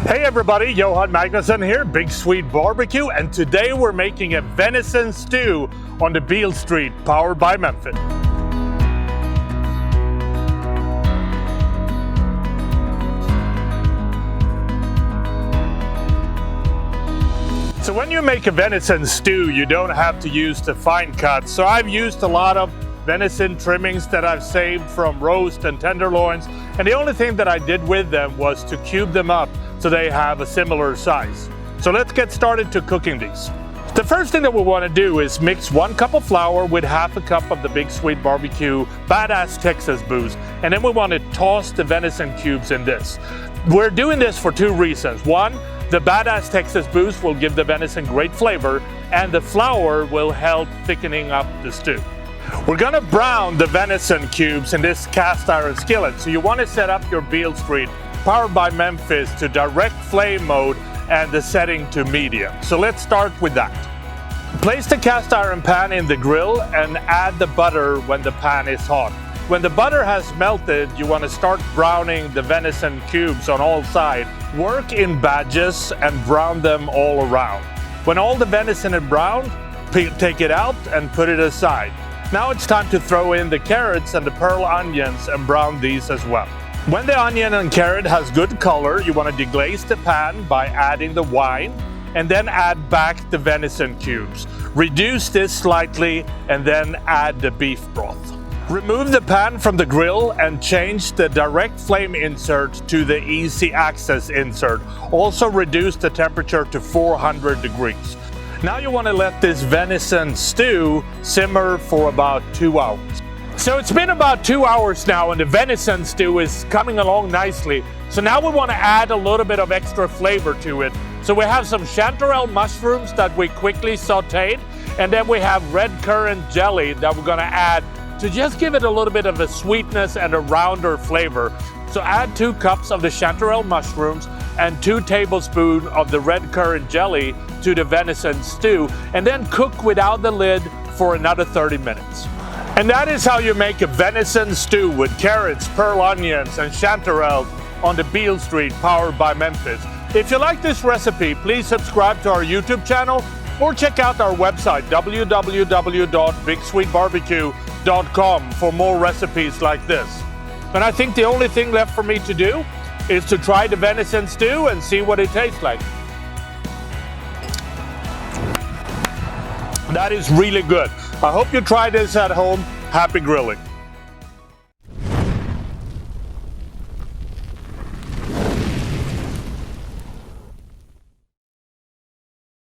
Hey everybody, Johan Magnusson here, Big Swede Barbecue, and today we're making a venison stew on the Beale Street, powered by Memphis. So when you make a venison stew, you don't have to use the fine cuts. So I've used a lot of venison trimmings that I've saved from roast and tenderloins, and the only thing that I did with them was to cube them up so they have a similar size. So let's get started to cooking these. The first thing that we want to do is mix 1 cup of flour with half a cup of the Big Swede Barbecue Badass Texas booze, and then we want to toss the venison cubes in this. We're doing this for 2 reasons. One, the Badass Texas booze will give the venison great flavor, and the flour will help thickening up the stew. We're gonna brown the venison cubes in this cast iron skillet, so you want to set up your Beale Street powered by Memphis to direct flame mode and the setting to medium. So let's start with that. Place the cast iron pan in the grill and add the butter when the pan is hot. When the butter has melted, you want to start browning the venison cubes on all sides. Work in batches and brown them all around. When all the venison is browned, take it out and put it aside. Now it's time to throw in the carrots and the pearl onions and brown these as well. When the onion and carrot has good color, you want to deglaze the pan by adding the wine and then add back the venison cubes. Reduce this slightly and then add the beef broth. Remove the pan from the grill and change the direct flame insert to the easy access insert. Also reduce the temperature to 400 degrees. Now you want to let this venison stew simmer for about 2 hours. So it's been about 2 hours now and the venison stew is coming along nicely. So now we want to add a little bit of extra flavor to it. So we have some chanterelle mushrooms that we quickly sauteed, and then we have red currant jelly that we're going to add to just give it a little bit of a sweetness and a rounder flavor. So add 2 cups of the chanterelle mushrooms and 2 tablespoons of the red currant jelly to the venison stew, and then cook without the lid for another 30 minutes. And that is how you make a venison stew with carrots, pearl onions, and chanterelles on the Beale Street, powered by Memphis. If you like this recipe, please subscribe to our YouTube channel or check out our website, www.bigswedebarbecue.com, for more recipes like this. And I think the only thing left for me to do is to try the venison stew and see what it tastes like. That is really good. I hope you try this at home. Happy grilling.